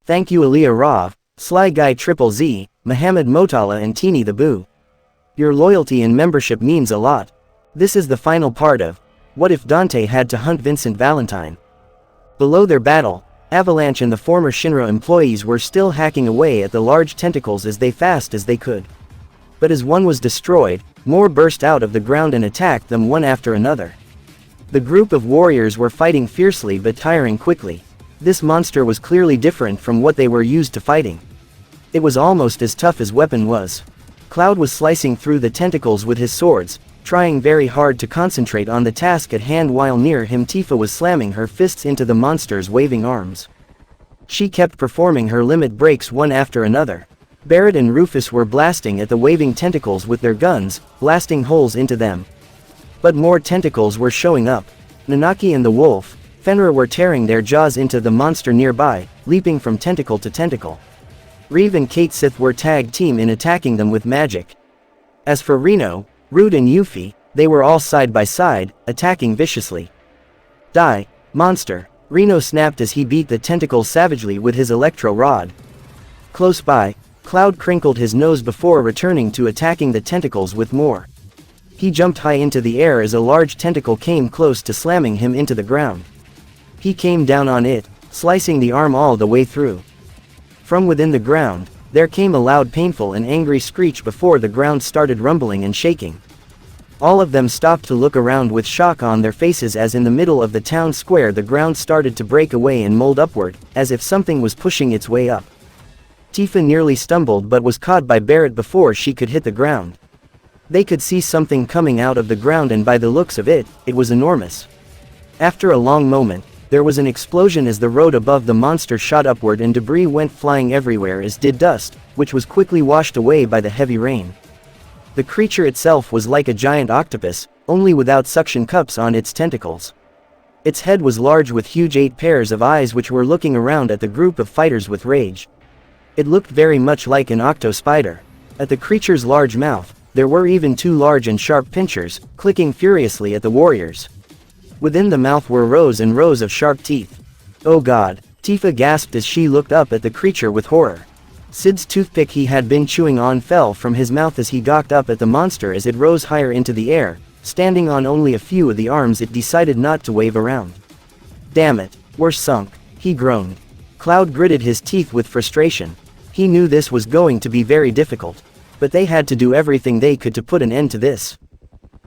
Thank you Aliyah Rav, Sly Guy Triple Z, Muhammad Motala and Teeny the Boo. Your loyalty and membership means a lot. This is the final part of What If Dante Had to Hunt Vincent Valentine. Below their battle, Avalanche and the former Shinra employees were still hacking away at the large tentacles as fast as they could. But as one was destroyed, more burst out of the ground and attacked them one after another. The group of warriors were fighting fiercely but tiring quickly. This monster was clearly different from what they were used to fighting. It was almost as tough as weapon was. Cloud was slicing through the tentacles with his swords, trying very hard to concentrate on the task at hand while near him Tifa was slamming her fists into the monster's waving arms. She kept performing her limit breaks one after another. Barrett and Rufus were blasting at the waving tentacles with their guns, blasting holes into them. But more tentacles were showing up. Nanaki and the wolf, Fenrir were tearing their jaws into the monster nearby, leaping from tentacle to tentacle. Reeve and Kate Sith were tag team in attacking them with magic. As for Reno, Rude and Yuffie, they were all side by side, attacking viciously. Die, monster, Reno snapped as he beat the tentacles savagely with his electro rod. Close by, Cloud crinkled his nose before returning to attacking the tentacles with more. He jumped high into the air as a large tentacle came close to slamming him into the ground. He came down on it, slicing the arm all the way through. From within the ground, there came a loud painful and angry screech before the ground started rumbling and shaking. All of them stopped to look around with shock on their faces as in the middle of the town square the ground started to break away and mold upward, as if something was pushing its way up. Tifa nearly stumbled but was caught by Barrett before she could hit the ground. They could see something coming out of the ground and by the looks of it, it was enormous. After a long moment, there was an explosion as the road above the monster shot upward and debris went flying everywhere as did dust, which was quickly washed away by the heavy rain. The creature itself was like a giant octopus, only without suction cups on its tentacles. Its head was large with huge 8 pairs of eyes which were looking around at the group of fighters with rage. It looked very much like an octo spider. At the creature's large mouth, there were even 2 large and sharp pincers, clicking furiously at the warriors. Within the mouth were rows and rows of sharp teeth. Oh God, Tifa gasped as she looked up at the creature with horror. Sid's toothpick he had been chewing on fell from his mouth as he gawked up at the monster as it rose higher into the air, standing on only a few of the arms it decided not to wave around. Damn it, we're sunk, he groaned. Cloud gritted his teeth with frustration. He knew this was going to be very difficult. But they had to do everything they could to put an end to this.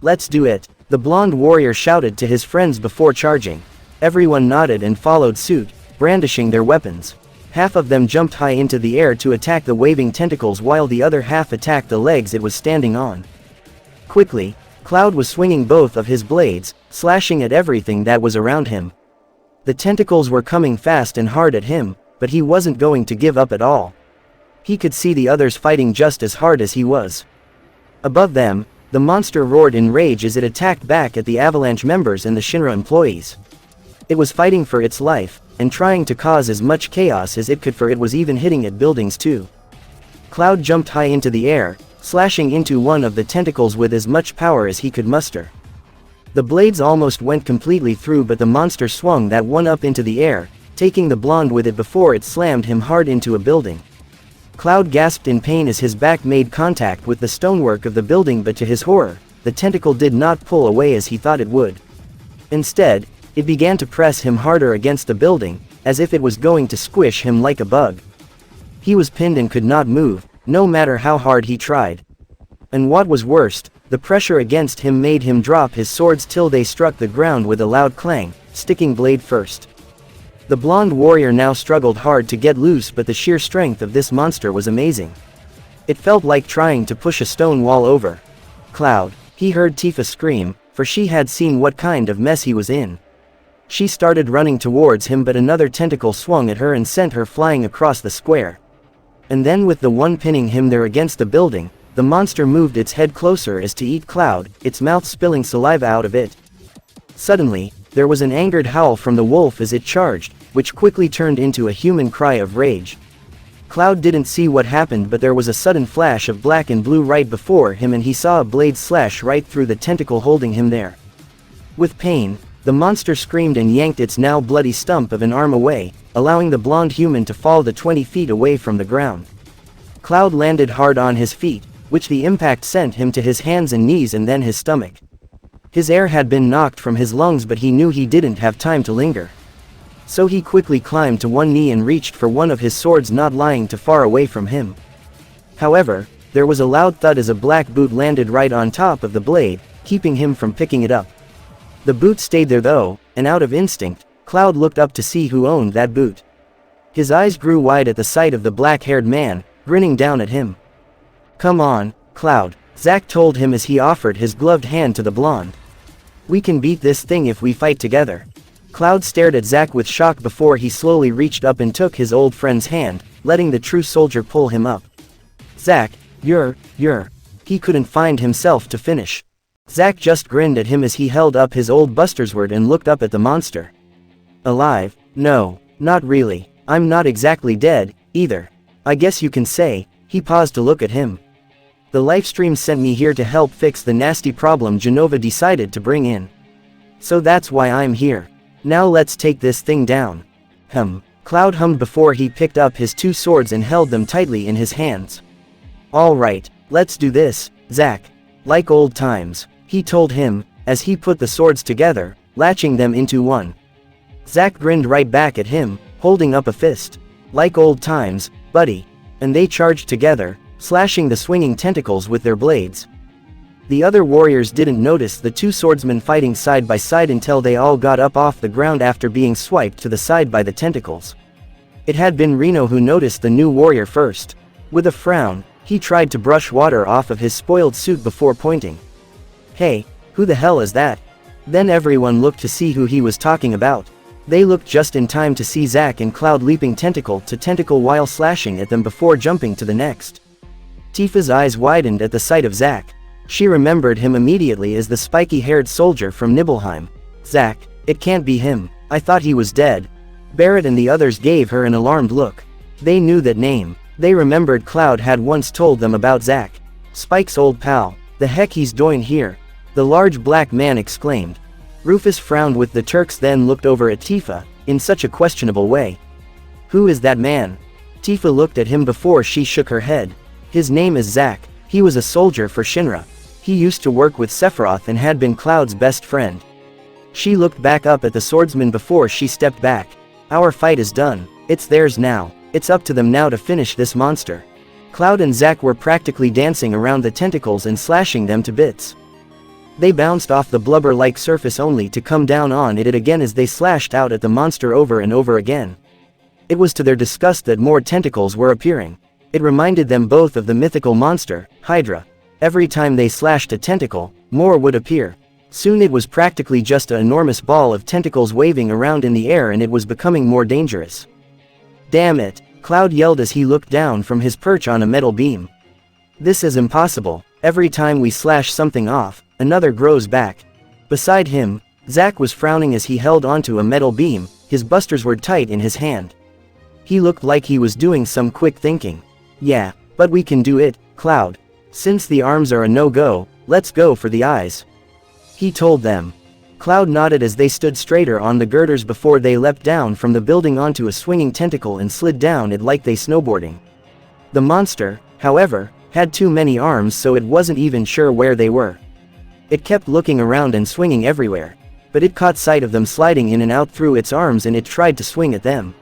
Let's do it, the blonde warrior shouted to his friends before charging. Everyone nodded and followed suit, brandishing their weapons. Half of them jumped high into the air to attack the waving tentacles while the other half attacked the legs it was standing on. Quickly, Cloud was swinging both of his blades, slashing at everything that was around him. The tentacles were coming fast and hard at him, but he wasn't going to give up at all. He could see the others fighting just as hard as he was. Above them, the monster roared in rage as it attacked back at the Avalanche members and the Shinra employees. It was fighting for its life, and trying to cause as much chaos as it could, for it was even hitting at buildings too. Cloud jumped high into the air, slashing into one of the tentacles with as much power as he could muster. The blades almost went completely through, but the monster swung that one up into the air, taking the blonde with it before it slammed him hard into a building. Cloud gasped in pain as his back made contact with the stonework of the building, but to his horror, the tentacle did not pull away as he thought it would. Instead, it began to press him harder against the building, as if it was going to squish him like a bug. He was pinned and could not move, no matter how hard he tried. And what was worst, the pressure against him made him drop his swords till they struck the ground with a loud clang, sticking blade first. The blonde warrior now struggled hard to get loose, but the sheer strength of this monster was amazing. It felt like trying to push a stone wall over. Cloud, he heard Tifa scream, for she had seen what kind of mess he was in. She started running towards him, but another tentacle swung at her and sent her flying across the square. And then with the one pinning him there against the building, the monster moved its head closer as to eat Cloud, its mouth spilling saliva out of it. Suddenly, there was an angered howl from the wolf as it charged, which quickly turned into a human cry of rage. Cloud didn't see what happened, but there was a sudden flash of black and blue right before him and he saw a blade slash right through the tentacle holding him there. With pain, The monster screamed and yanked its now bloody stump of an arm away, allowing the blonde human to fall the 20 feet away from the ground. Cloud landed hard on his feet, which the impact sent him to his hands and knees and then his stomach. His air had been knocked from his lungs, but he knew he didn't have time to linger. So he quickly climbed to one knee and reached for one of his swords not lying too far away from him. However, there was a loud thud as a black boot landed right on top of the blade, keeping him from picking it up. The boot stayed there though, and out of instinct, Cloud looked up to see who owned that boot. His eyes grew wide at the sight of the black-haired man, grinning down at him. "Come on, Cloud," Zack told him as he offered his gloved hand to the blonde. "We can beat this thing if we fight together." Cloud stared at Zack with shock before he slowly reached up and took his old friend's hand, letting the true soldier pull him up. "Zack, you're..." He couldn't find himself to finish. Zack just grinned at him as he held up his old buster sword and looked up at the monster. "Alive? No, not really. I'm not exactly dead, either. I guess you can say." He paused to look at him. "The livestream sent me here to help fix the nasty problem Genova decided to bring in. So that's why I'm here. Now let's take this thing down." Cloud hummed before he picked up his two swords and held them tightly in his hands. "All right, let's do this, Zack. Like old times," he told him, as he put the swords together, latching them into one. Zack grinned right back at him, holding up a fist. "Like old times, buddy." And they charged together, slashing the swinging tentacles with their blades. The other warriors didn't notice the two swordsmen fighting side by side until they all got up off the ground after being swiped to the side by the tentacles. It had been Reno who noticed the new warrior first. With a frown, he tried to brush water off of his spoiled suit before pointing. "Hey, who the hell is that?" Then everyone looked to see who he was talking about. They looked just in time to see Zack and Cloud leaping tentacle to tentacle while slashing at them before jumping to the next. Tifa's eyes widened at the sight of Zack. She remembered him immediately as the spiky-haired soldier from Nibelheim. "Zack, it can't be him. I thought he was dead." Barrett and the others gave her an alarmed look. They knew that name. They remembered Cloud had once told them about Zack. "Spike's old pal. The heck he's doing here?" the large black man exclaimed. Rufus frowned with the Turks, then looked over at Tifa, in such a questionable way. "Who is that man?" Tifa looked at him before she shook her head. "His name is Zack. He was a soldier for Shinra. He used to work with Sephiroth and had been Cloud's best friend." She looked back up at the swordsman before she stepped back. "Our fight is done. It's theirs now. It's up to them now to finish this monster." Cloud and Zack were practically dancing around the tentacles and slashing them to bits. They bounced off the blubber-like surface only to come down on it again as they slashed out at the monster over and over again. It was to their disgust that more tentacles were appearing. It reminded them both of the mythical monster, Hydra. Every time they slashed a tentacle, more would appear. Soon it was practically just an enormous ball of tentacles waving around in the air, and it was becoming more dangerous. "Damn it," Cloud yelled as he looked down from his perch on a metal beam. "This is impossible. Every time we slash something off, another grows back." Beside him, Zack was frowning as he held onto a metal beam, his buster sword tight in his hand. He looked like he was doing some quick thinking. "Yeah, but we can do it, Cloud. Since the arms are a no-go, let's go for the eyes," he told them. Cloud nodded as they stood straighter on the girders before they leapt down from the building onto a swinging tentacle and slid down it like they snowboarding. The monster, however, had too many arms, so it wasn't even sure where they were. It kept looking around and swinging everywhere. But it caught sight of them sliding in and out through its arms and it tried to swing at them.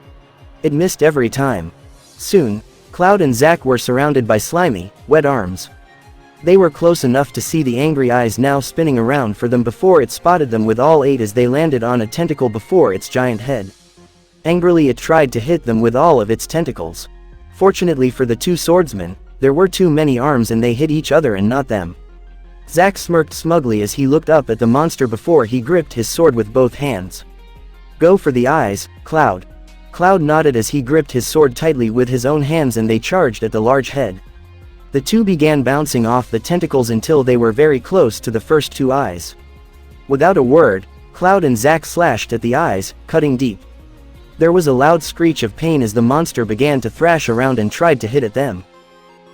It missed every time. Soon, Cloud and Zack were surrounded by slimy, wet arms. They were close enough to see the angry eyes now spinning around for them before it spotted them with all 8 as they landed on a tentacle before its giant head. Angrily it tried to hit them with all of its tentacles. Fortunately for the two swordsmen, there were too many arms and they hit each other and not them. Zack smirked smugly as he looked up at the monster before he gripped his sword with both hands. "Go for the eyes, Cloud." Cloud nodded as he gripped his sword tightly with his own hands and they charged at the large head. The two began bouncing off the tentacles until they were very close to the first 2 eyes. Without a word, Cloud and Zack slashed at the eyes, cutting deep. There was a loud screech of pain as the monster began to thrash around and tried to hit at them.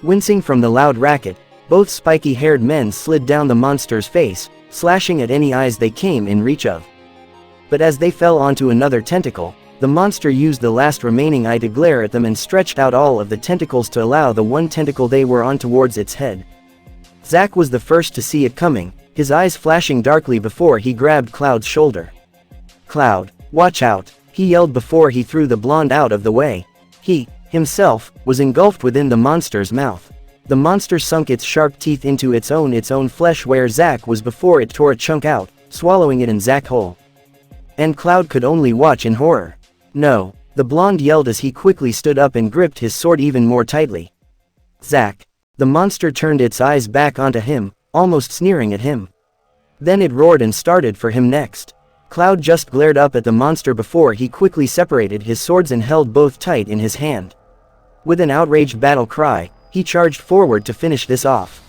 Wincing from the loud racket, both spiky-haired men slid down the monster's face, slashing at any eyes they came in reach of. But as they fell onto another tentacle, the monster used the last remaining eye to glare at them and stretched out all of the tentacles to allow the one tentacle they were on towards its head. Zack was the first to see it coming, his eyes flashing darkly before he grabbed Cloud's shoulder. "Cloud, watch out," he yelled before he threw the blonde out of the way. He, himself, was engulfed within the monster's mouth. The monster sunk its sharp teeth into its own flesh where Zack was before it tore a chunk out, swallowing it in Zack whole. And Cloud could only watch in horror. "No," the blonde yelled as he quickly stood up and gripped his sword even more tightly. "Zack." The monster turned its eyes back onto him, almost sneering at him. Then it roared and started for him next. Cloud just glared up at the monster before he quickly separated his swords and held both tight in his hand. With an outraged battle cry, he charged forward to finish this off.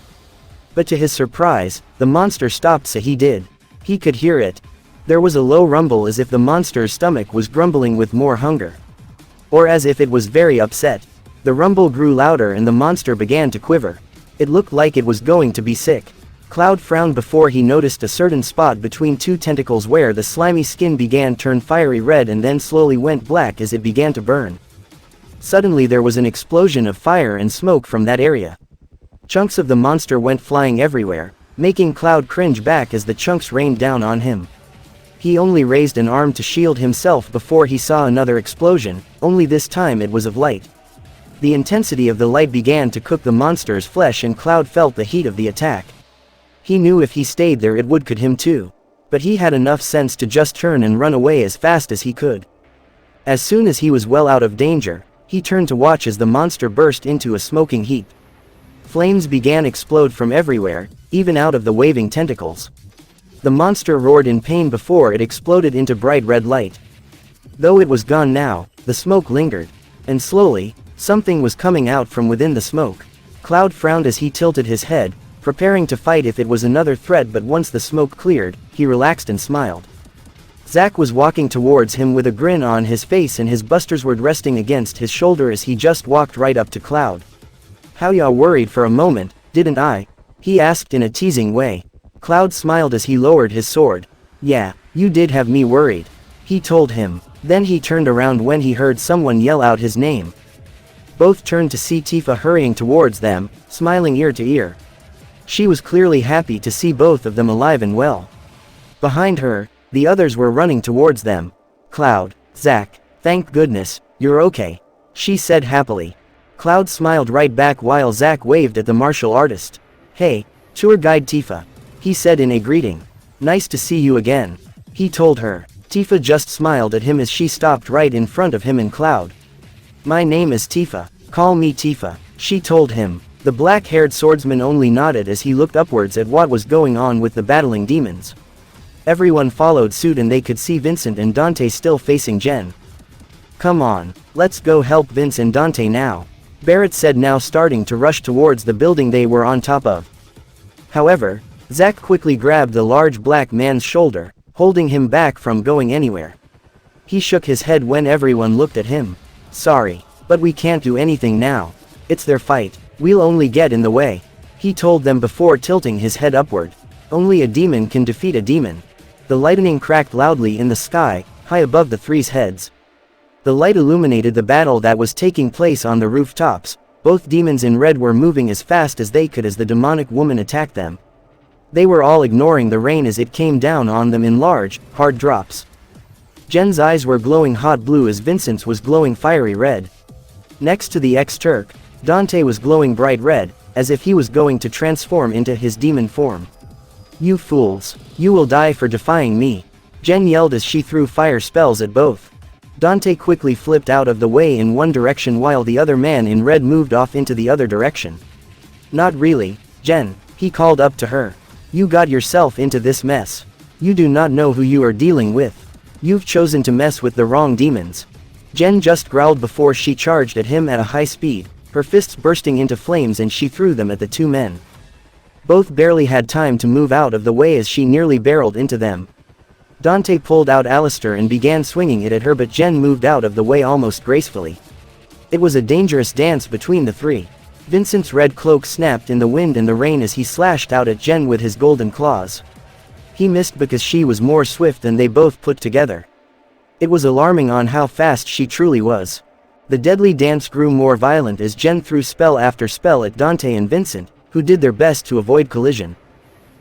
But to his surprise, the monster stopped so he did. He could hear it. There was a low rumble as if the monster's stomach was grumbling with more hunger. Or as if it was very upset. The rumble grew louder and the monster began to quiver. It looked like it was going to be sick. Cloud frowned before he noticed a certain spot between two tentacles where the slimy skin began to turn fiery red and then slowly went black as it began to burn. Suddenly there was an explosion of fire and smoke from that area. Chunks of the monster went flying everywhere, making Cloud cringe back as the chunks rained down on him. He only raised an arm to shield himself before he saw another explosion, only this time it was of light. The intensity of the light began to cook the monster's flesh and Cloud felt the heat of the attack. He knew if he stayed there it would cook him too. But he had enough sense to just turn and run away as fast as he could. As soon as he was well out of danger, he turned to watch as the monster burst into a smoking heap. Flames began to explode from everywhere, even out of the waving tentacles. The monster roared in pain before it exploded into bright red light. Though it was gone now, the smoke lingered. And slowly, something was coming out from within the smoke. Cloud frowned as he tilted his head, preparing to fight if it was another threat, but once the smoke cleared, he relaxed and smiled. Zack was walking towards him with a grin on his face and his buster sword resting against his shoulder as he just walked right up to Cloud. "How ya worried for a moment, didn't I?" he asked in a teasing way. Cloud smiled as he lowered his sword. "Yeah, you did have me worried," he told him. Then he turned around when he heard someone yell out his name. Both turned to see Tifa hurrying towards them, smiling ear to ear. She was clearly happy to see both of them alive and well. Behind her, the others were running towards them. "Cloud, Zack, thank goodness, you're okay," she said happily. Cloud smiled right back while Zack waved at the martial artist. "Hey, tour guide Tifa," he said in a greeting. "Nice to see you again," he told her. Tifa just smiled at him as she stopped right in front of him and Cloud. "My name is Tifa, call me Tifa," she told him. The black-haired swordsman only nodded as he looked upwards at what was going on with the battling demons. Everyone followed suit and they could see Vincent and Dante still facing Jen. "Come on, let's go help Vince and Dante now," Barrett said, now starting to rush towards the building they were on top of. However, Zack quickly grabbed the large black man's shoulder, holding him back from going anywhere. He shook his head when everyone looked at him. "Sorry, but we can't do anything now. It's their fight. We'll only get in the way," he told them before tilting his head upward. "Only a demon can defeat a demon." The lightning cracked loudly in the sky, high above the three's heads. The light illuminated the battle that was taking place on the rooftops. Both demons in red were moving as fast as they could as the demonic woman attacked them. They were all ignoring the rain as it came down on them in large, hard drops. Jen's eyes were glowing hot blue as Vincent's was glowing fiery red. Next to the ex-Turk, Dante was glowing bright red, as if he was going to transform into his demon form. "You fools, you will die for defying me," Jen yelled as she threw fire spells at both. Dante quickly flipped out of the way in one direction while the other man in red moved off into the other direction. "Not really, Jen," he called up to her. "You got yourself into this mess. You do not know who you are dealing with. You've chosen to mess with the wrong demons." Jen just growled before she charged at him at a high speed, her fists bursting into flames, and she threw them at the two men. Both barely had time to move out of the way as she nearly barreled into them. Dante pulled out Alistair and began swinging it at her, but Jen moved out of the way almost gracefully. It was a dangerous dance between the three. Vincent's red cloak snapped in the wind and the rain as he slashed out at Jen with his golden claws. He missed because she was more swift than they both put together. It was alarming on how fast she truly was. The deadly dance grew more violent as Jen threw spell after spell at Dante and Vincent, who did their best to avoid collision.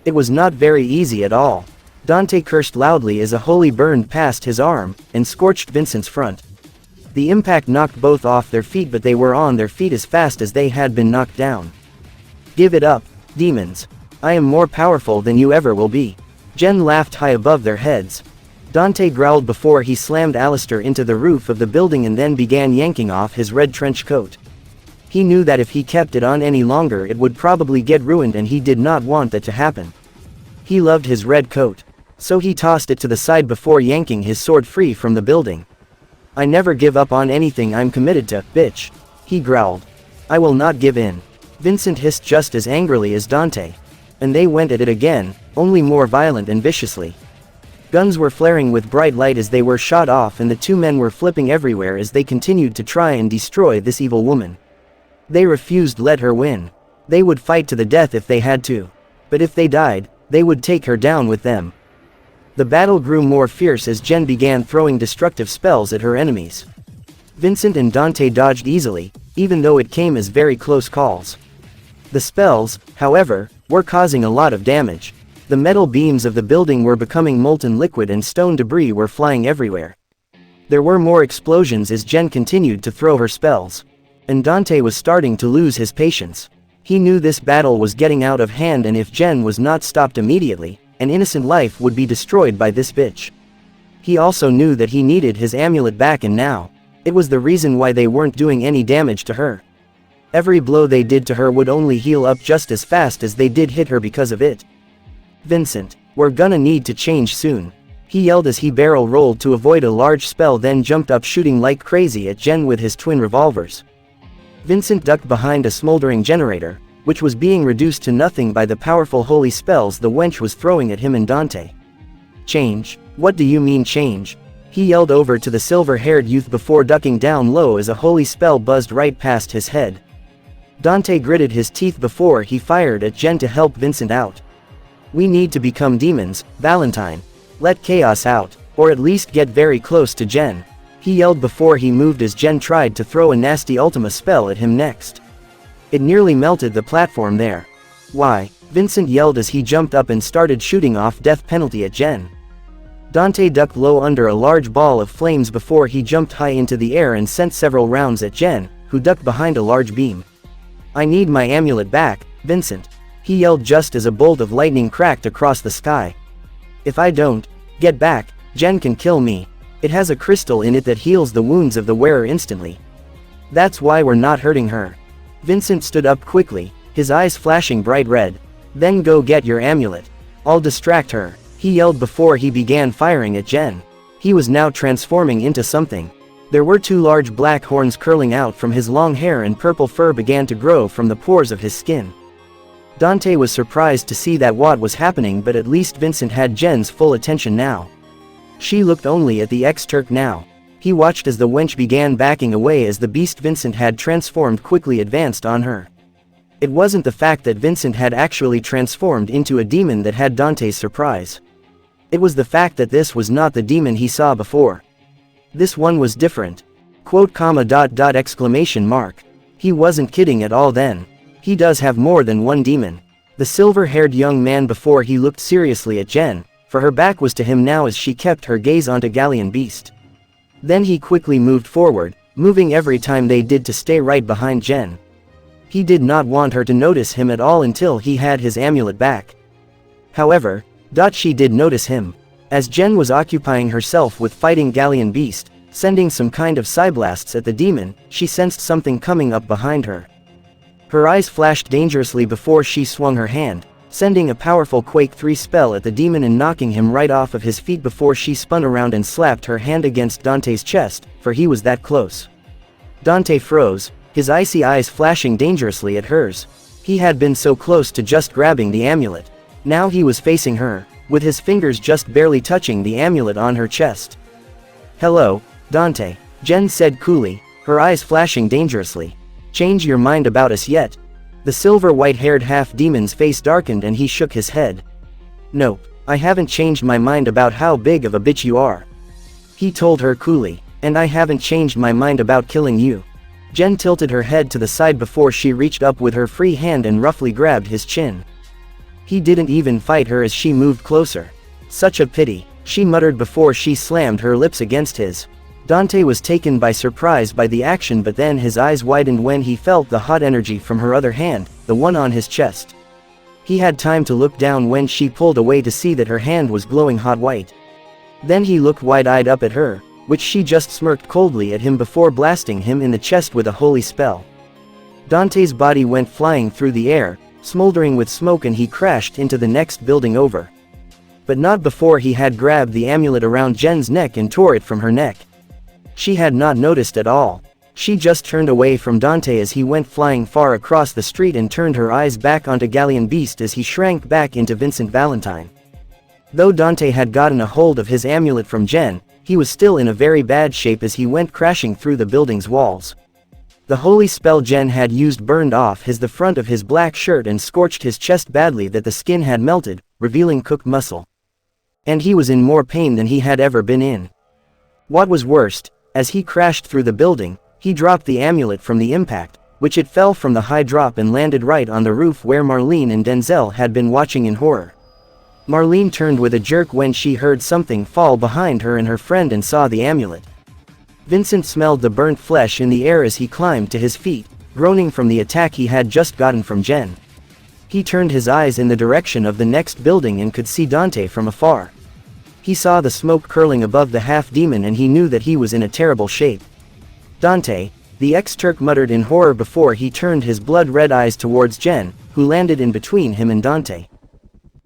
It was not very easy at all. Dante cursed loudly as a holy burned past his arm, and scorched Vincent's front. The impact knocked both off their feet, but they were on their feet as fast as they had been knocked down. "Give it up, demons. I am more powerful than you ever will be." Jen laughed high above their heads. Dante growled before he slammed Alistair into the roof of the building and then began yanking off his red trench coat. He knew that if he kept it on any longer it would probably get ruined, and he did not want that to happen. He loved his red coat. So he tossed it to the side before yanking his sword free from the building. "I never give up on anything I'm committed to, bitch," he growled. "I will not give in." Vincent hissed just as angrily as Dante. And they went at it again, only more violent and viciously. Guns were flaring with bright light as they were shot off, and the two men were flipping everywhere as they continued to try and destroy this evil woman. They refused to let her win. They would fight to the death if they had to. But if they died, they would take her down with them. The battle grew more fierce as Jen began throwing destructive spells at her enemies. Vincent and Dante dodged easily, even though it came as very close calls. The spells, however, were causing a lot of damage. The metal beams of the building were becoming molten liquid and stone debris were flying everywhere. There were more explosions as Jen continued to throw her spells. And Dante was starting to lose his patience. He knew this battle was getting out of hand, and if Jen was not stopped immediately, an innocent life would be destroyed by this bitch. He also knew that he needed his amulet back, and now, it was the reason why they weren't doing any damage to her. Every blow they did to her would only heal up just as fast as they did hit her because of it. "Vincent, we're gonna need to change soon," he yelled as he barrel rolled to avoid a large spell, then jumped up shooting like crazy at Jen with his twin revolvers. Vincent ducked behind a smoldering generator, which was being reduced to nothing by the powerful holy spells the wench was throwing at him and Dante. "Change? What do you mean change?" he yelled over to the silver-haired youth before ducking down low as a holy spell buzzed right past his head. Dante gritted his teeth before he fired at Jen to help Vincent out. "We need to become demons, Valentine. Let chaos out, or at least get very close to Jen," he yelled before he moved as Jen tried to throw a nasty Ultima spell at him next. It nearly melted the platform there. "Why?" Vincent yelled as he jumped up and started shooting off death penalty at Jen. Dante ducked low under a large ball of flames before he jumped high into the air and sent several rounds at Jen, who ducked behind a large beam. "I need my amulet back, Vincent," he yelled just as a bolt of lightning cracked across the sky. "If I don't get back, Jen can kill me. It has a crystal in it that heals the wounds of the wearer instantly. That's why we're not hurting her." Vincent stood up quickly, his eyes flashing bright red. "Then go get your amulet. I'll distract her," he yelled before he began firing at Jen. He was now transforming into something. There were two large black horns curling out from his long hair, and purple fur began to grow from the pores of his skin. Dante was surprised to see that what was happening, but at least Vincent had Jen's full attention now. She looked only at the ex-Turk now. He watched as the wench began backing away as the beast Vincent had transformed quickly advanced on her. It wasn't the fact that Vincent had actually transformed into a demon that had Dante's surprise. It was the fact that this was not the demon he saw before. This one was different. Exclamation mark. He wasn't kidding at all then. He does have more than one demon. The silver-haired young man before he looked seriously at Jen, for her back was to him now as she kept her gaze onto Galleon Beast. Then he quickly moved forward, moving every time they did to stay right behind Jen. He did not want her to notice him at all until he had his amulet back. However, she did notice him. As Jen was occupying herself with fighting Galleon Beast, sending some kind of psyblasts at the demon, she sensed something coming up behind her. Her eyes flashed dangerously before she swung her hand, sending a powerful Quake 3 spell at the demon and knocking him right off of his feet before she spun around and slapped her hand against Dante's chest, for he was that close. Dante froze, his icy eyes flashing dangerously at hers. He had been so close to just grabbing the amulet. Now he was facing her, with his fingers just barely touching the amulet on her chest. "Hello, Dante," Jen said coolly, her eyes flashing dangerously. "Change your mind about us yet?" The silver white-haired half-demon's face darkened and he shook his head. "Nope, I haven't changed my mind about how big of a bitch you are. He told her coolly. And I haven't changed my mind about killing you. Jen tilted her head to the side before she reached up with her free hand and roughly grabbed his chin. He didn't even fight her as she moved closer. Such a pity, she muttered before she slammed her lips against his. Dante was taken by surprise by the action, but then his eyes widened when he felt the hot energy from her other hand, the one on his chest. He had time to look down when she pulled away to see that her hand was glowing hot white. Then he looked wide-eyed up at her, which she just smirked coldly at him before blasting him in the chest with a holy spell. Dante's body went flying through the air, smoldering with smoke, and he crashed into the next building over. But not before he had grabbed the amulet around Jen's neck and tore it from her neck. She had not noticed at all. She just turned away from Dante as he went flying far across the street and turned her eyes back onto Galleon Beast as he shrank back into Vincent Valentine. Though Dante had gotten a hold of his amulet from Jen, he was still in a very bad shape as he went crashing through the building's walls. The holy spell Jen had used burned off the front of his black shirt and scorched his chest badly that the skin had melted, revealing cooked muscle. And he was in more pain than he had ever been in. What was worst, as he crashed through the building, he dropped the amulet from the impact, which it fell from the high drop and landed right on the roof where Marlene and Denzel had been watching in horror. Marlene turned with a jerk when she heard something fall behind her and her friend and saw the amulet. Vincent smelled the burnt flesh in the air as he climbed to his feet, groaning from the attack he had just gotten from Jen. He turned his eyes in the direction of the next building and could see Dante from afar. He saw the smoke curling above the half-demon and he knew that he was in a terrible shape. Dante, the ex-Turk muttered in horror before he turned his blood-red eyes towards Jen, who landed in between him and Dante.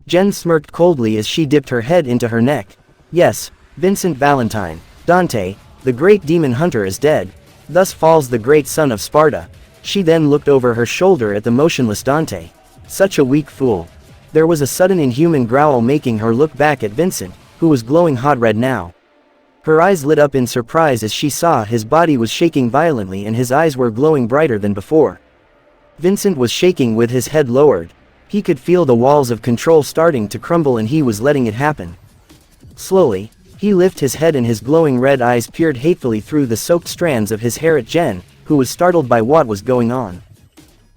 Jen smirked coldly as she dipped her head into her neck. Yes, Vincent Valentine. Dante, the great demon hunter, is dead. Thus falls the great son of Sparta. She then looked over her shoulder at the motionless Dante. Such a weak fool. There was a sudden inhuman growl making her look back at Vincent, who was glowing hot red now. Her eyes lit up in surprise as she saw his body was shaking violently and his eyes were glowing brighter than before. Vincent was shaking with his head lowered. He could feel the walls of control starting to crumble and he was letting it happen. Slowly, he lifted his head and his glowing red eyes peered hatefully through the soaked strands of his hair at Jen, who was startled by what was going on.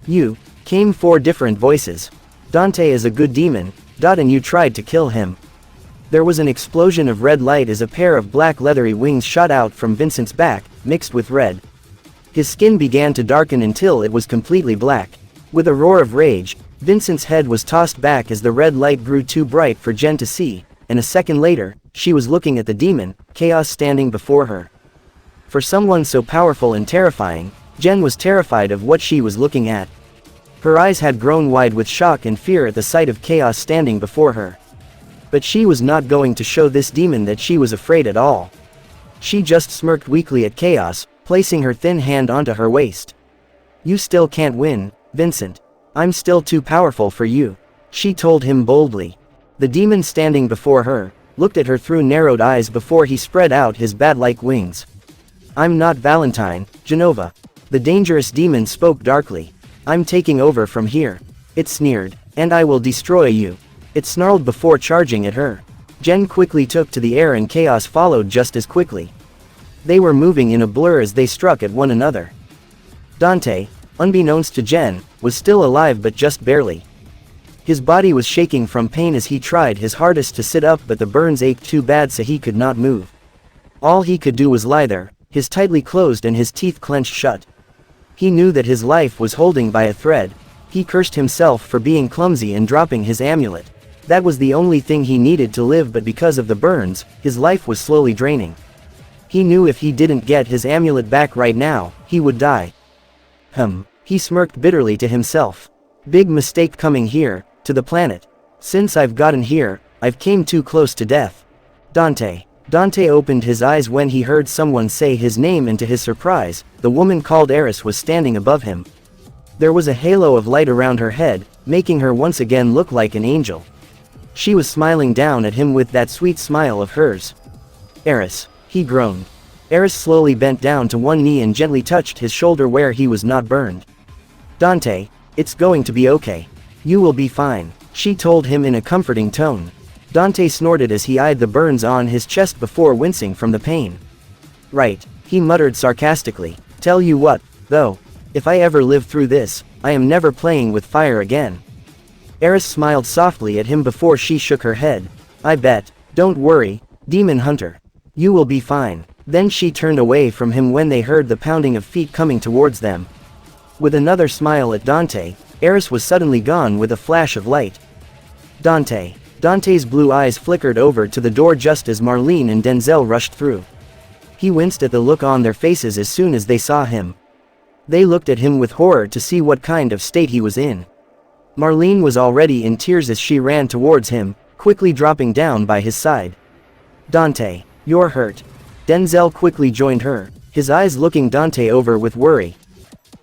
"You," came 4 different voices. "Dante is a good demon, and you tried to kill him." There was an explosion of red light as a pair of black leathery wings shot out from Vincent's back, mixed with red. His skin began to darken until it was completely black. With a roar of rage, Vincent's head was tossed back as the red light grew too bright for Jen to see, and a second later, she was looking at the demon, Chaos, standing before her. For someone so powerful and terrifying, Jen was terrified of what she was looking at. Her eyes had grown wide with shock and fear at the sight of Chaos standing before her. But she was not going to show this demon that she was afraid at all. She just smirked weakly at Chaos, placing her thin hand onto her waist. "You still can't win, Vincent. I'm still too powerful for you," she told him boldly. The demon standing before her looked at her through narrowed eyes before he spread out his bat-like wings. "I'm not Valentine, Genova." The dangerous demon spoke darkly. "I'm taking over from here," it sneered, "and I will destroy you," it snarled before charging at her. Jen quickly took to the air and Chaos followed just as quickly. They were moving in a blur as they struck at one another. Dante, unbeknownst to Jen, was still alive but just barely. His body was shaking from pain as he tried his hardest to sit up, but the burns ached too bad so he could not move. All he could do was lie there, his tightly closed and his teeth clenched shut. He knew that his life was holding by a thread. He cursed himself for being clumsy and dropping his amulet. That was the only thing he needed to live, but because of the burns, his life was slowly draining. He knew if he didn't get his amulet back right now, he would die. He smirked bitterly to himself. Big mistake coming here, to the planet. Since I've gotten here, I've came too close to death. Dante. Dante opened his eyes when he heard someone say his name, and to his surprise, the woman called Eris was standing above him. There was a halo of light around her head, making her once again look like an angel. She was smiling down at him with that sweet smile of hers. "Eris," he groaned. Eris slowly bent down to one knee and gently touched his shoulder where he was not burned. "Dante, it's going to be okay. You will be fine," she told him in a comforting tone. Dante snorted as he eyed the burns on his chest before wincing from the pain. Right, he muttered sarcastically. Tell you what, though. If I ever live through this, I am never playing with fire again. Eris smiled softly at him before she shook her head. I bet. Don't worry, Demon Hunter. You will be fine. Then she turned away from him when they heard the pounding of feet coming towards them. With another smile at Dante, Eris was suddenly gone with a flash of light. Dante. Dante's blue eyes flickered over to the door just as Marlene and Denzel rushed through. He winced at the look on their faces as soon as they saw him. They looked at him with horror to see what kind of state he was in. Marlene was already in tears as she ran towards him, quickly dropping down by his side. Dante, you're hurt. Denzel quickly joined her, his eyes looking Dante over with worry.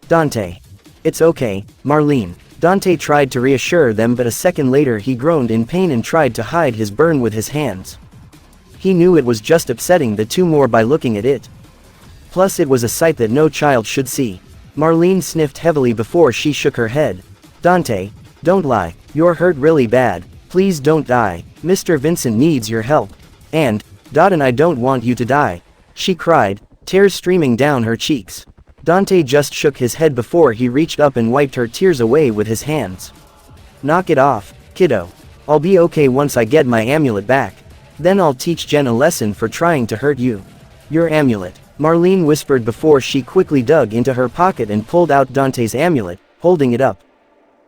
Dante. It's okay, Marlene. Dante tried to reassure them, but a second later he groaned in pain and tried to hide his burn with his hands. He knew it was just upsetting the two more by looking at it. Plus it was a sight that no child should see. Marlene sniffed heavily before she shook her head. Dante, don't lie, you're hurt really bad, please don't die, Mr. Vincent needs your help. And, Dot and I don't want you to die. She cried, tears streaming down her cheeks. Dante just shook his head before he reached up and wiped her tears away with his hands. Knock it off, kiddo. I'll be okay once I get my amulet back. Then I'll teach Jen a lesson for trying to hurt you. Your amulet, Marlene whispered before she quickly dug into her pocket and pulled out Dante's amulet, holding it up.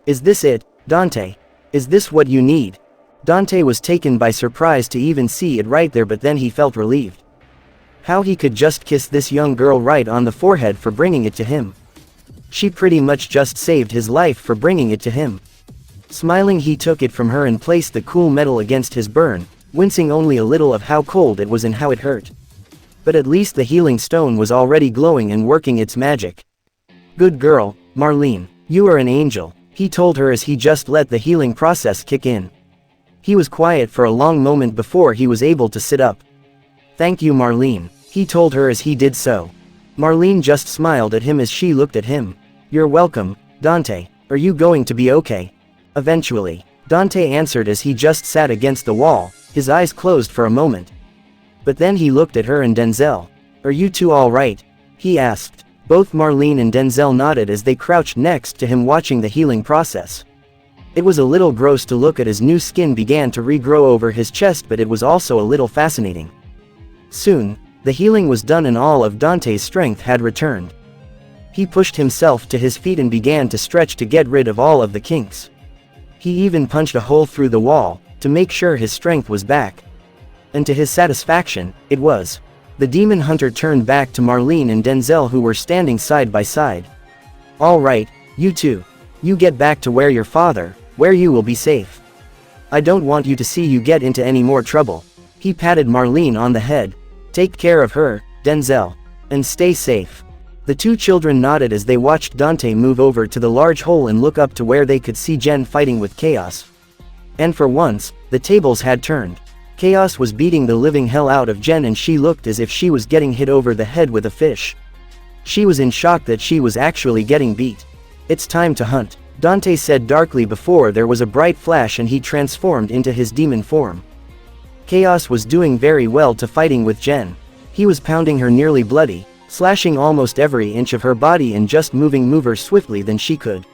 Is this it, Dante? Is this what you need? Dante was taken by surprise to even see it right there, but then he felt relieved. How he could just kiss this young girl right on the forehead for bringing it to him. She pretty much just saved his life for bringing it to him. Smiling, he took it from her and placed the cool metal against his burn, wincing only a little of how cold it was and how it hurt. But at least the healing stone was already glowing and working its magic. Good girl, Marlene, you are an angel, he told her as he just let the healing process kick in. He was quiet for a long moment before he was able to sit up. Thank you, Marlene, he told her as he did so. Marlene just smiled at him as she looked at him. You're welcome, Dante. Are you going to be okay? Eventually, Dante answered as he just sat against the wall, his eyes closed for a moment. But then he looked at her and Denzel. Are you two all right? He asked. Both Marlene and Denzel nodded as they crouched next to him watching the healing process. It was a little gross to look at as new skin began to regrow over his chest, but it was also a little fascinating. Soon, the healing was done and all of Dante's strength had returned. He pushed himself to his feet and began to stretch to get rid of all of the kinks. He even punched a hole through the wall, to make sure his strength was back. And to his satisfaction, it was. The demon hunter turned back to Marlene and Denzel, who were standing side by side. All right, you two. You get back to where your father, where you will be safe. I don't want you to see you get into any more trouble. He patted Marlene on the head. Take care of her, Denzel. And stay safe. The two children nodded as they watched Dante move over to the large hole and look up to where they could see Jen fighting with Chaos. And for once, the tables had turned. Chaos was beating the living hell out of Jen and she looked as if she was getting hit over the head with a fish. She was in shock that she was actually getting beat. It's time to hunt, Dante said darkly before there was a bright flash and he transformed into his demon form. Chaos was doing very well to fighting with Jen. He was pounding her nearly bloody, slashing almost every inch of her body and just moving her swiftly than she could.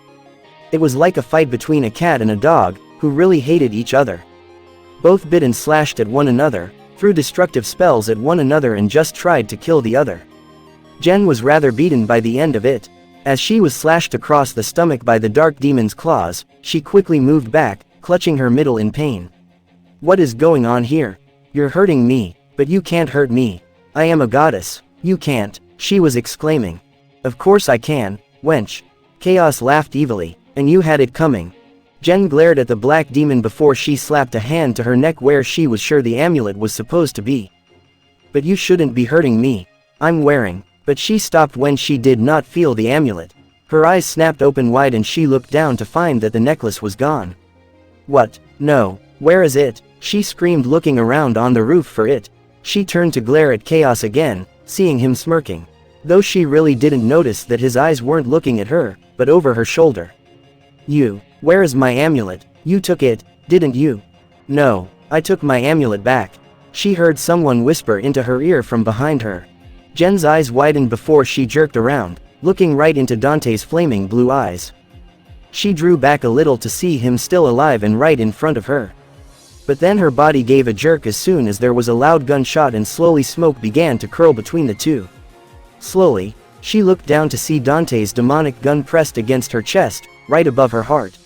It was like a fight between a cat and a dog, who really hated each other. Both bit and slashed at one another, threw destructive spells at one another and just tried to kill the other. Jen was rather beaten by the end of it. As she was slashed across the stomach by the dark demon's claws, she quickly moved back, clutching her middle in pain. What is going on here? You're hurting me, but you can't hurt me. I am a goddess. You can't, she was exclaiming. Of course I can, wench. Chaos laughed evilly, and you had it coming. Jen glared at the black demon before she slapped a hand to her neck where she was sure the amulet was supposed to be. But you shouldn't be hurting me. I'm wearing. But she stopped when she did not feel the amulet. Her eyes snapped open wide and she looked down to find that the necklace was gone. What? No. Where is it? She screamed, looking around on the roof for it. She turned to glare at Chaos again, seeing him smirking. Though she really didn't notice that his eyes weren't looking at her, but over her shoulder. You. Where is my amulet? You took it, didn't you? No. I took my amulet back. She heard someone whisper into her ear from behind her. Jen's eyes widened before she jerked around, looking right into Dante's flaming blue eyes. She drew back a little to see him still alive and right in front of her. But then her body gave a jerk as soon as there was a loud gunshot and slowly smoke began to curl between the two. Slowly, she looked down to see Dante's demonic gun pressed against her chest, right above her heart.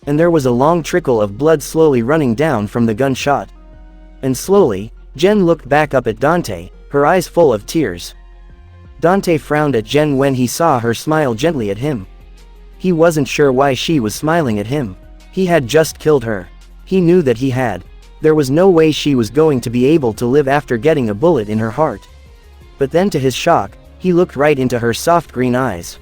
And there was a long trickle of blood slowly running down from the gunshot. And slowly, Jen looked back up at Dante, her eyes full of tears. Dante frowned at Jen when he saw her smile gently at him. He wasn't sure why she was smiling at him. He had just killed her. He knew that he had. There was no way she was going to be able to live after getting a bullet in her heart. But then to his shock, he looked right into her soft green eyes.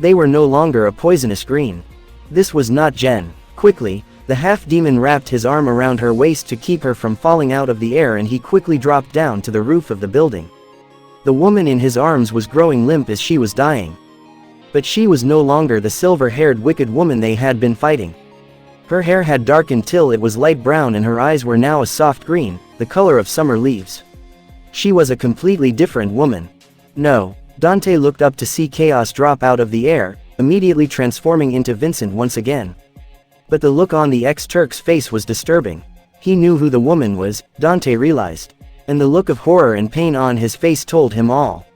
They were no longer a poisonous green. This was not Jen. Quickly, the half-demon wrapped his arm around her waist to keep her from falling out of the air and he quickly dropped down to the roof of the building. The woman in his arms was growing limp as she was dying. But she was no longer the silver-haired wicked woman they had been fighting. Her hair had darkened till it was light brown and her eyes were now a soft green, the color of summer leaves. She was a completely different woman. No, Dante looked up to see chaos drop out of the air, immediately transforming into Vincent once again. But the look on the ex-Turk's face was disturbing. He knew who the woman was, Dante realized. And the look of horror and pain on his face told him all.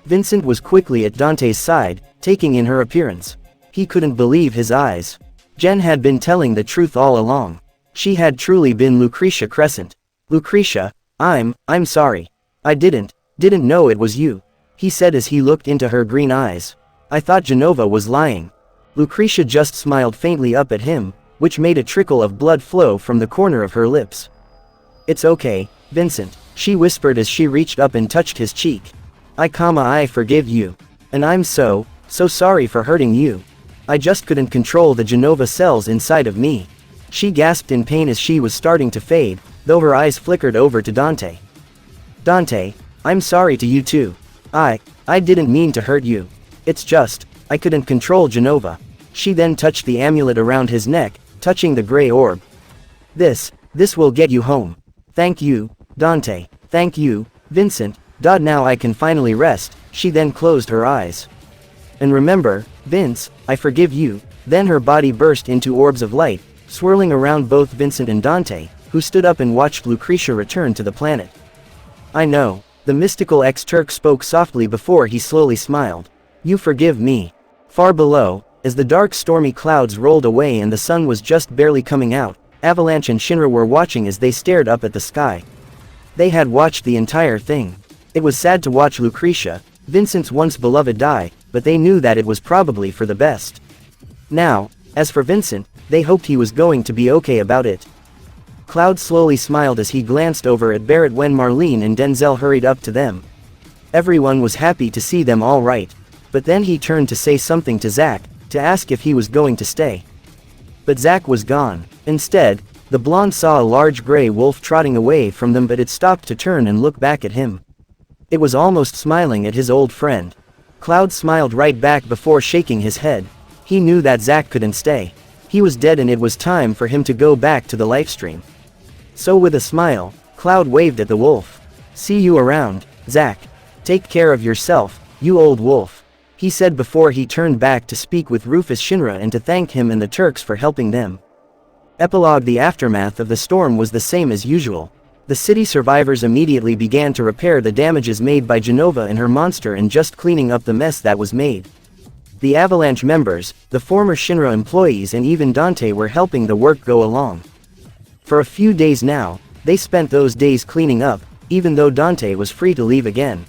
Vincent was quickly at Dante's side, taking in her appearance. He couldn't believe his eyes. Jen had been telling the truth all along. She had truly been Lucretia Crescent. Lucretia, I'm sorry. I didn't know it was you, he said as he looked into her green eyes. I thought Genova was lying. Lucretia just smiled faintly up at him, which made a trickle of blood flow from the corner of her lips. It's okay, Vincent, she whispered as she reached up and touched his cheek. I forgive you. And I'm so sorry for hurting you. I just couldn't control the Genova cells inside of me. She gasped in pain as she was starting to fade, though her eyes flickered over to Dante. Dante, I'm sorry to you too. I didn't mean to hurt you. It's just, I couldn't control Genova. She then touched the amulet around his neck, touching the gray orb. This will get you home. Thank you, Dante. Thank you, Vincent. Now I can finally rest. She then closed her eyes. And remember, Vince, I forgive you. Then her body burst into orbs of light, swirling around both Vincent and Dante, who stood up and watched Lucretia return to the planet. I know. The mystical ex-Turk spoke softly before he slowly smiled. You forgive me. Far below, as the dark stormy clouds rolled away and the sun was just barely coming out, Avalanche and Shinra were watching as they stared up at the sky. They had watched the entire thing. It was sad to watch Lucretia, Vincent's once beloved, die, but they knew that it was probably for the best. Now, as for Vincent, they hoped he was going to be okay about it. Cloud slowly smiled as he glanced over at Barrett when Marlene and Denzel hurried up to them. Everyone was happy to see them all right. But then he turned to say something to Zack, to ask if he was going to stay. But Zack was gone. Instead, the blonde saw a large gray wolf trotting away from them, but it stopped to turn and look back at him. It was almost smiling at his old friend. Cloud smiled right back before shaking his head. He knew that Zack couldn't stay. He was dead and it was time for him to go back to the lifestream. So with a smile, Cloud waved at the wolf. See you around, Zack. Take care of yourself, you old wolf, he said before he turned back to speak with Rufus Shinra and to thank him and the Turks for helping them. Epilogue: The aftermath of the storm was the same as usual. The city survivors immediately began to repair the damages made by Genova and her monster and just cleaning up the mess that was made. The Avalanche members, the former Shinra employees and even Dante were helping the work go along. For a few days now, they spent those days cleaning up, even though Dante was free to leave again.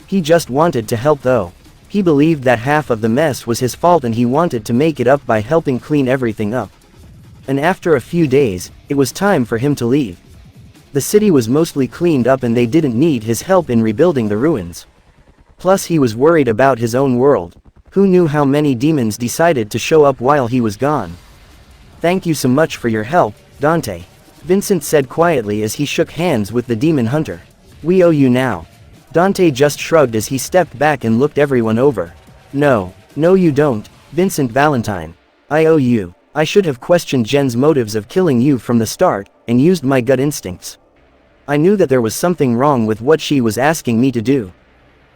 He just wanted to help though. He believed that half of the mess was his fault and he wanted to make it up by helping clean everything up. And after a few days, it was time for him to leave. The city was mostly cleaned up and they didn't need his help in rebuilding the ruins. Plus he was worried about his own world. Who knew how many demons decided to show up while he was gone? Thank you so much for your help, Dante, Vincent said quietly as he shook hands with the demon hunter. We owe you now. Dante just shrugged as he stepped back and looked everyone over. No you don't, Vincent Valentine. I owe you. I should have questioned Jen's motives of killing you from the start, and used my gut instincts. I knew that there was something wrong with what she was asking me to do.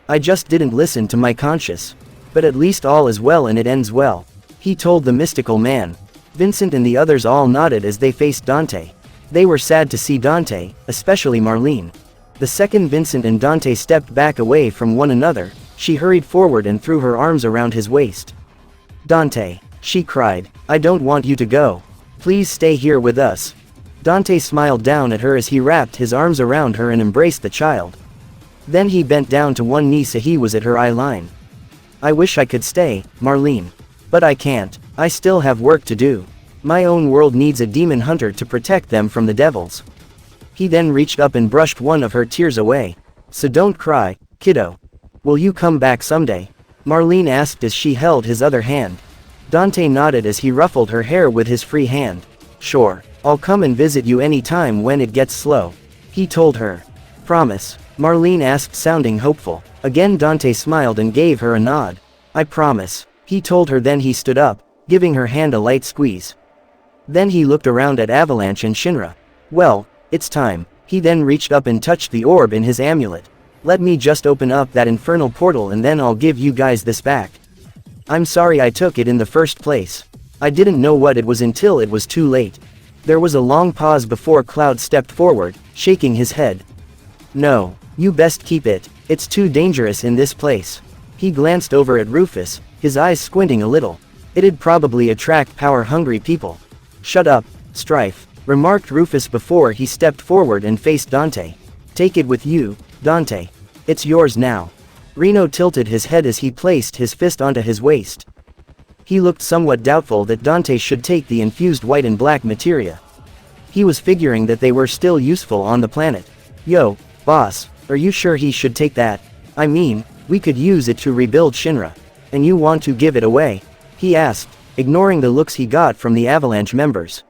I just didn't listen to my conscience. But at least all is well and it ends well, he told the mystical man. Vincent and the others all nodded as they faced Dante. They were sad to see Dante, especially Marlene. The second Vincent and Dante stepped back away from one another, she hurried forward and threw her arms around his waist. Dante, she cried, I don't want you to go. Please stay here with us. Dante smiled down at her as he wrapped his arms around her and embraced the child. Then he bent down to one knee so he was at her eye line. I wish I could stay, Marlene. But I can't, I still have work to do. My own world needs a demon hunter to protect them from the devils. He then reached up and brushed one of her tears away. So don't cry, kiddo. Will you come back someday? Marlene asked as she held his other hand. Dante nodded as he ruffled her hair with his free hand. Sure, I'll come and visit you any time when it gets slow, he told her. Promise? Marlene asked, sounding hopeful. Again Dante smiled and gave her a nod. I promise, he told her. Then he stood up, giving her hand a light squeeze. Then he looked around at Avalanche and Shinra. Well, it's time. He then reached up and touched the orb in his amulet. Let me just open up that infernal portal and then I'll give you guys this back. I'm sorry I took it in the first place. I didn't know what it was until it was too late. There was a long pause before Cloud stepped forward, shaking his head. No, you best keep it, it's too dangerous in this place. He glanced over at Rufus, his eyes squinting a little. It'd probably attract power-hungry people. Shut up, Strife, remarked Rufus before he stepped forward and faced Dante. Take it with you, Dante. It's yours now. Reno tilted his head as he placed his fist onto his waist. He looked somewhat doubtful that Dante should take the infused white and black materia. He was figuring that they were still useful on the planet. Yo, boss, are you sure he should take that? I mean, we could use it to rebuild Shinra. And you want to give it away? He asked, ignoring the looks he got from the Avalanche members.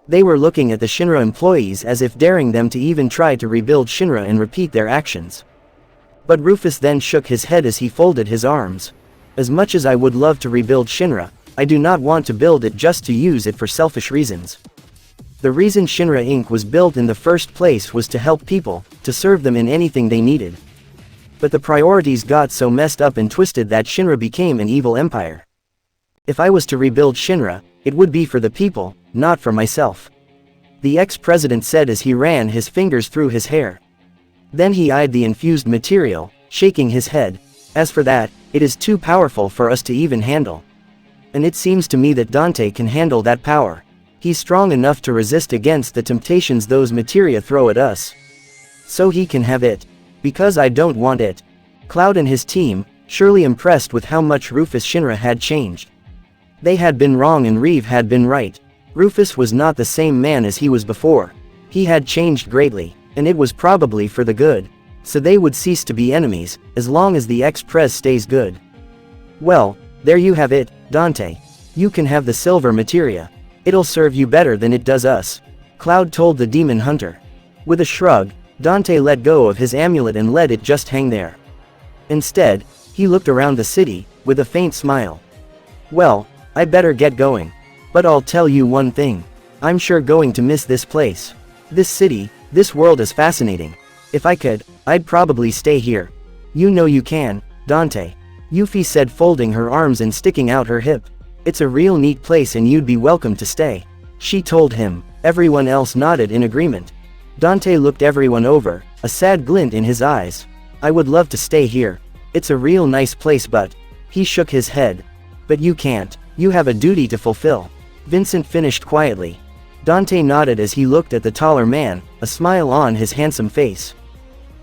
They were looking at the Shinra employees as if daring them to even try to rebuild Shinra and repeat their actions. But Rufus then shook his head as he folded his arms. As much as I would love to rebuild Shinra, I do not want to build it just to use it for selfish reasons. The reason Shinra Inc. was built in the first place was to help people, to serve them in anything they needed. But the priorities got so messed up and twisted that Shinra became an evil empire. If I was to rebuild Shinra, it would be for the people, not for myself. The ex-president said as he ran his fingers through his hair. Then he eyed the infused material, shaking his head. As for that, it is too powerful for us to even handle. And it seems to me that Dante can handle that power. He's strong enough to resist against the temptations those materia throw at us. So he can have it. Because I don't want it. Cloud and his team, surely impressed with how much Rufus Shinra had changed. They had been wrong and Reeve had been right. Rufus was not the same man as he was before. He had changed greatly, and it was probably for the good. So they would cease to be enemies, as long as the ex-prez stays good. Well, there you have it, Dante. You can have the silver materia. It'll serve you better than it does us, Cloud told the demon hunter. With a shrug, Dante let go of his amulet and let it just hang there. Instead, he looked around the city, with a faint smile. Well, I better get going. But I'll tell you one thing. I'm sure going to miss this place. This city, this world is fascinating. If I could, I'd probably stay here. You know you can, Dante. Yuffie said, folding her arms and sticking out her hip. It's a real neat place and you'd be welcome to stay. She told him. Everyone else nodded in agreement. Dante looked everyone over, a sad glint in his eyes. I would love to stay here. It's a real nice place, but... He shook his head. But you can't. You have a duty to fulfill. Vincent finished quietly. Dante nodded as he looked at the taller man, a smile on his handsome face.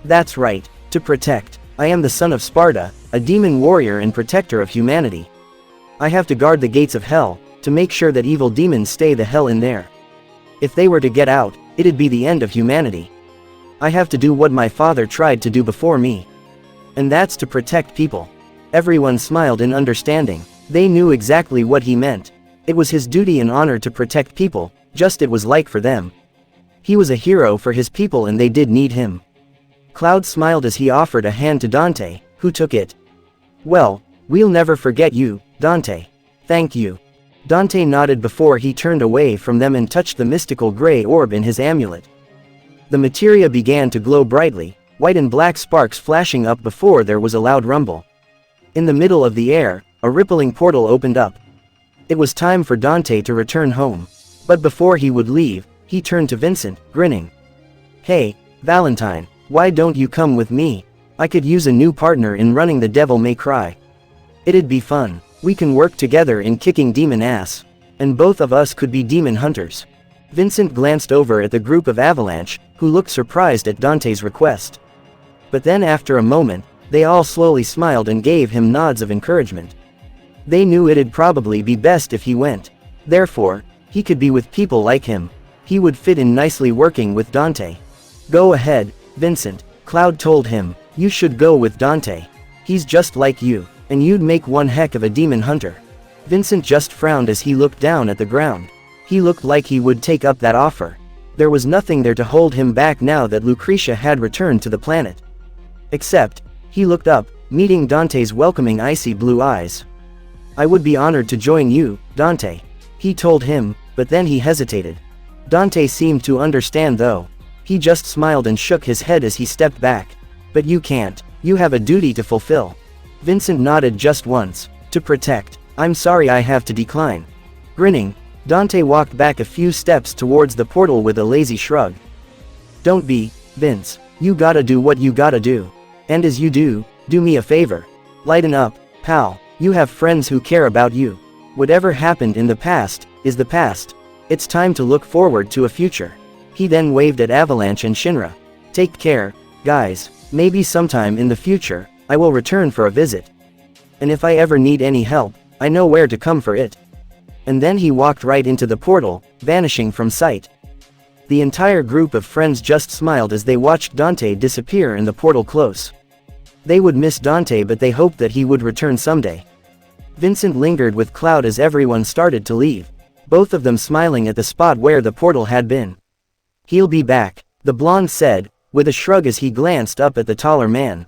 That's right, to protect. I am the son of Sparta, a demon warrior and protector of humanity. I have to guard the gates of hell, to make sure that evil demons stay the hell in there. If they were to get out, it'd be the end of humanity. I have to do what my father tried to do before me. And that's to protect people. Everyone smiled in understanding. They knew exactly what he meant. It was his duty and honor to protect people, just it was like for them. He was a hero for his people and they did need him. Cloud smiled as he offered a hand to Dante, who took it. Well, we'll never forget you, Dante. Thank you. Dante nodded before he turned away from them and touched the mystical gray orb in his amulet. The materia began to glow brightly, white and black sparks flashing up before there was a loud rumble. In the middle of the air, a rippling portal opened up. It was time for Dante to return home. But before he would leave, he turned to Vincent, grinning. "Hey, Valentine, why don't you come with me? I could use a new partner in running the Devil May Cry. It'd be fun. We can work together in kicking demon ass. And both of us could be demon hunters." Vincent glanced over at the group of Avalanche, who looked surprised at Dante's request. But then after a moment, they all slowly smiled and gave him nods of encouragement. They knew it'd probably be best if he went. Therefore, he could be with people like him. He would fit in nicely working with Dante. "Go ahead, Vincent," Cloud told him. "You should go with Dante. He's just like you, and you'd make one heck of a demon hunter." Vincent just frowned as he looked down at the ground. He looked like he would take up that offer. There was nothing there to hold him back now that Lucretia had returned to the planet. Except, he looked up, meeting Dante's welcoming icy blue eyes. "I would be honored to join you, Dante," he told him, but then he hesitated. Dante seemed to understand though. He just smiled and shook his head as he stepped back. "But you can't. You have a duty to fulfill." Vincent nodded just once. "To protect. I'm sorry I have to decline." Grinning, Dante walked back a few steps towards the portal with a lazy shrug. "Don't be, Vince. You gotta do what you gotta do. And as you do me a favor. Lighten up, pal. You have friends who care about you. Whatever happened in the past, is the past. It's time to look forward to a future." He then waved at Avalanche and Shinra. "Take care, guys. Maybe sometime in the future, I will return for a visit. And if I ever need any help, I know where to come for it." And then he walked right into the portal, vanishing from sight. The entire group of friends just smiled as they watched Dante disappear in the portal close. They would miss Dante, but they hoped that he would return someday. Vincent lingered with Cloud as everyone started to leave, both of them smiling at the spot where the portal had been. "He'll be back," the blonde said, with a shrug as he glanced up at the taller man.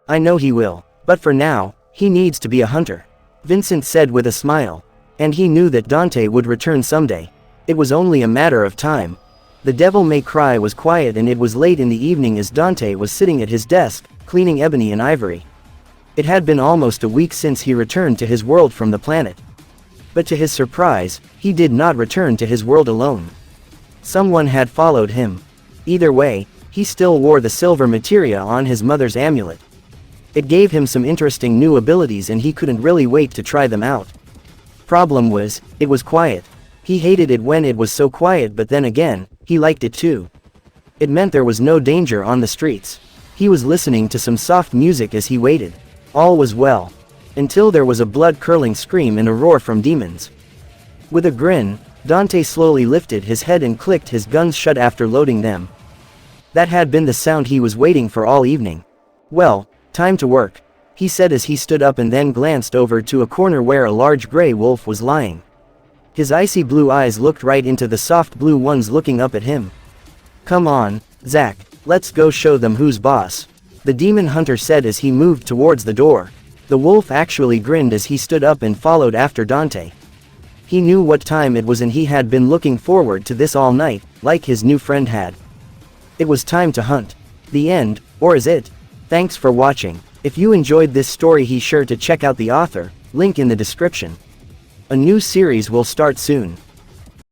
"I know he will, but for now, he needs to be a hunter," Vincent said with a smile. And he knew that Dante would return someday. It was only a matter of time. The Devil May Cry was quiet and it was late in the evening as Dante was sitting at his desk, cleaning ebony and ivory. It had been almost a week since he returned to his world from the planet. But to his surprise, he did not return to his world alone. Someone had followed him. Either way, he still wore the silver materia on his mother's amulet. It gave him some interesting new abilities and he couldn't really wait to try them out. Problem was, it was quiet. He hated it when it was so quiet, but then again, he liked it too. It meant there was no danger on the streets. He was listening to some soft music as he waited. All was well. Until there was a blood-curdling scream and a roar from demons. With a grin, Dante slowly lifted his head and clicked his guns shut after loading them. That had been the sound he was waiting for all evening. "Well, time to work," he said as he stood up and then glanced over to a corner where a large gray wolf was lying. His icy blue eyes looked right into the soft blue ones looking up at him. "Come on, Zack, let's go show them who's boss," the demon hunter said as he moved towards the door. The wolf actually grinned as he stood up and followed after Dante. He knew what time it was and he had been looking forward to this all night, like his new friend had. It was time to hunt. The end, or is it? Thanks for watching. If you enjoyed this story, be sure to check out the author, link in the description. A new series will start soon.